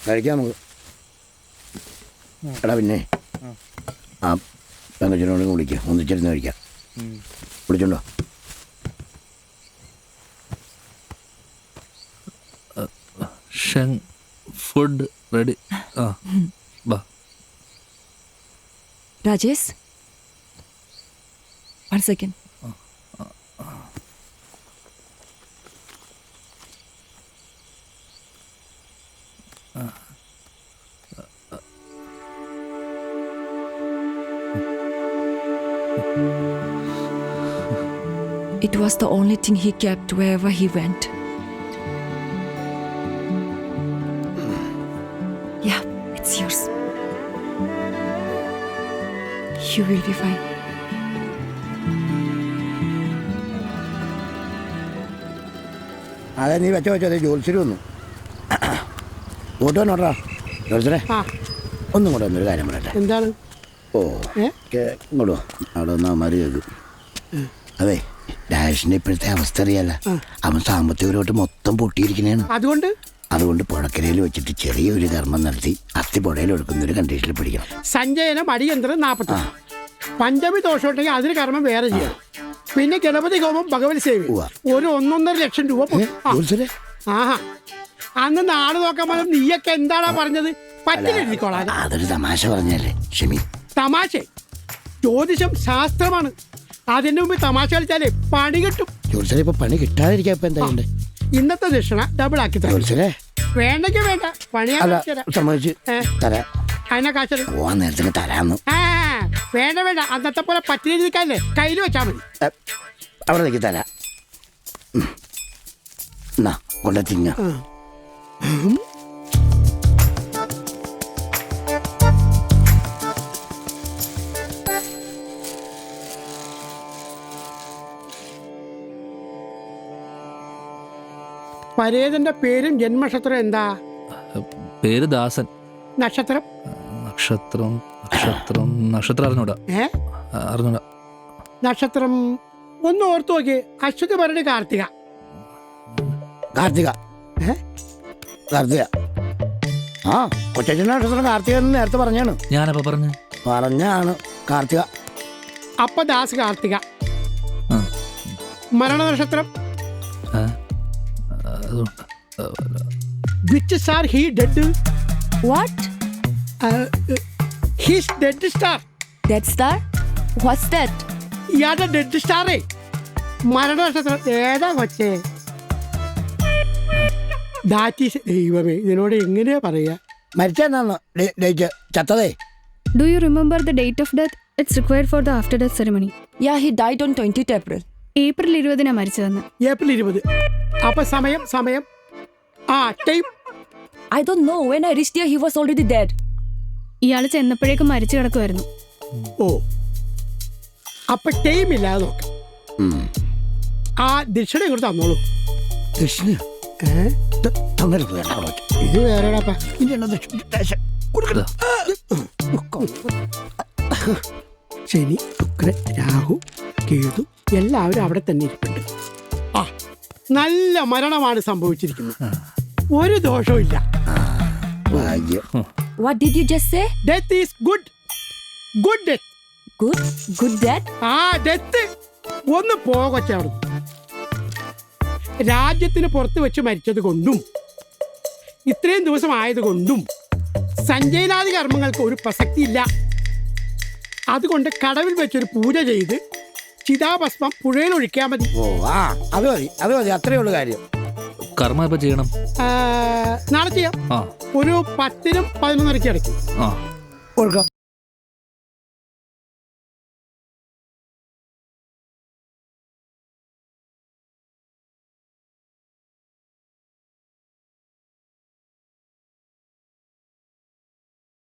കഴിക്കാം നമുക്ക്. എടാ പിന്നെ ആ പെങ്കച്ചനോടും വിളിക്കാം, ഒന്നിച്ചിരുന്ന് കഴിക്കാം. വിളിച്ചോണ്ടോ? Food ready. Rajesh, 1 second. It was the only thing he kept wherever he went. Yeah, it's yours. You will be fine. അതെ, നീ വെച്ചോ അതെ, ജോത്സ്യര് വന്നു. കൂട്ടുവന്നോട്ടാ ജോത്സ്യരെ, ഒന്നും കൂടെ വന്നൊരു കാര്യം പറയട്ടെ. എന്താണ്? ഓ ഇങ്ങോട്ടോ, അവിടെ വന്നാൽ മതി കേൾക്കും. അതെ, ഡാഷിന്റെ ഇപ്പോഴത്തെ അവസ്ഥ അറിയാല. അവൻ സാമ്പത്തികപരമായിട്ട് മൊത്തം പൊട്ടിയിരിക്കണേണ്. അതുകൊണ്ട് പുഴക്കരയിൽ വെച്ചിട്ട് ചെറിയൊരു കർമ്മം നടത്തി അസ്ഥി പുഴയിൽ എടുക്കുന്ന ഒരു കണ്ടീഷനിൽ പിടിക്കണം. സഞ്ജയനം അടിയന്തരം 40. പഞ്ചമി ദോഷം ഉണ്ടെങ്കിൽ അതിന് കർമ്മം വേറെ ചെയ്യാം. പിന്നെ ഗണപതി ഹോമം, ഭഗവതി സേവ, ഒരു 1.5 ലക്ഷം രൂപ. ആഹാ, അന്ന് നാട് നോക്കാൻ പറഞ്ഞ നീയൊക്കെ എന്താടാ പറഞ്ഞത്? പറ്റില്ലെഴുതിക്കോളാം. അതൊരു തമാശ പറഞ്ഞല്ലേ ക്ഷമി. തമാശ? ജ്യോതിഷം ശാസ്ത്രമാണ്. അതിന്റെ മുമ്പ് തമാശ കളിച്ചാലേ പണി കിട്ടും. ജോത്സ്യരെ, ഇപ്പൊ പണി കിട്ടാതിരിക്കാ ഇപ്പൊ എന്താ? ഇന്നത്തെ ദക്ഷിണ ഡബിൾ ആക്കി തരാം. വേണ്ടെങ്കിൽ വേണ്ട, പണിയാ സമ്മതിച്ച് തരാം. അതിനെ കാശ് പോവാൻ നേരത്തിന് തരാന്ന്. വേണ്ട വേണ്ട, അന്നത്തെ പോലെ പറ്റിയിരിക്കാല്ലേ, കയ്യിൽ വെച്ചാൽ മതി. അവിടെ തരാം. എന്നാ കൊണ്ട തിങ്ങ. പരേതന്റെ പേരും ജന്മനക്ഷത്രം എന്താ? പേര് ദാസൻ. നക്ഷത്രം? നക്ഷത്രം അറിഞ്ഞൂടാ. നക്ഷത്രം ഒന്ന് ഓർത്തു നോക്കി. അശ്വതി ഭരണി കാർത്തിക. കാർത്തിക ആ, കൊച്ചച്ഛൻ്റെ നക്ഷത്രം കാർത്തിക എന്ന് നേരത്തെ പറഞ്ഞാണ്. ഞാനപ്പോ പറഞ്ഞാണ് കാർത്തിക. അപ്പൊ ദാസ് കാർത്തിക. മരണ നക്ഷത്രം? Which star he dead? What? His dead star. Dead star? What's that? ഇയാളുടെ ഡെഡ് സ്റ്റാറേ മരണ നക്ഷത്രം ഏതാ കൊച്ചേ? ദാറ്റീസ്. ദൈവമേ, ഇതിനോട് എങ്ങനെയാ പറയാ? മരിച്ചെന്നാണ് ചത്തതേ. Do you remember the date of death? It's required for the after death ceremony. Yeah, he died on 20th April. April 20 മരിച്ചതെന്ന്. ഏപ്രിൽ 20. അപ്പൊ സമയം time? I don't know. When I reached here, he was already dead. ഇയാള് ചെന്നപ്പോഴേക്കും മരിച്ചു കിടക്കുമായിരുന്നു. ഓ, അപ്പൊ time ഇല്ലാതെ നോക്ക. ആ ദക്ഷിണ ഇങ്ങോട്ട് തന്നോളൂ. ദക്ഷിണ ഇത് വേറെടാ. ശനി, ശുക്രൻ, രാഹു, കേതു എല്ലാവരും അവിടെ തന്നെ ഇരിപ്പുണ്ട്. ആ, നല്ല മരണമാണ് സംഭവിച്ചിരിക്കുന്നത്. ഒരു ദോഷവും ഇല്ല. What did you just say? Death is good. Good death. Good death? ആ, ഡെത്ത്. ഒന്ന് പോകച്ചവിടെ. രാജ്യത്തിന് പുറത്ത് വെച്ച് മരിച്ചത് കൊണ്ടും ഇത്രയും ദിവസം ആയതുകൊണ്ടും സഞ്ജയനാദി കർമ്മങ്ങൾക്ക് ഒരു പ്രസക്തി ഇല്ല. അതുകൊണ്ട് കടവിൽ വെച്ചൊരു പൂജ ചെയ്ത് ചിതാഭസ്മം പുഴയിൽ ഒഴിക്കാൻ മതി. ഓ, അത് മതി, അത്രേ ഉള്ളു കാര്യം. കർമ്മ ഇപ്പൊ ചെയ്യണം. നാളെ ചെയ്യാം. ഒരു 10-നും 11-നും ഇടയ്ക്ക് ഒഴുക്കാം.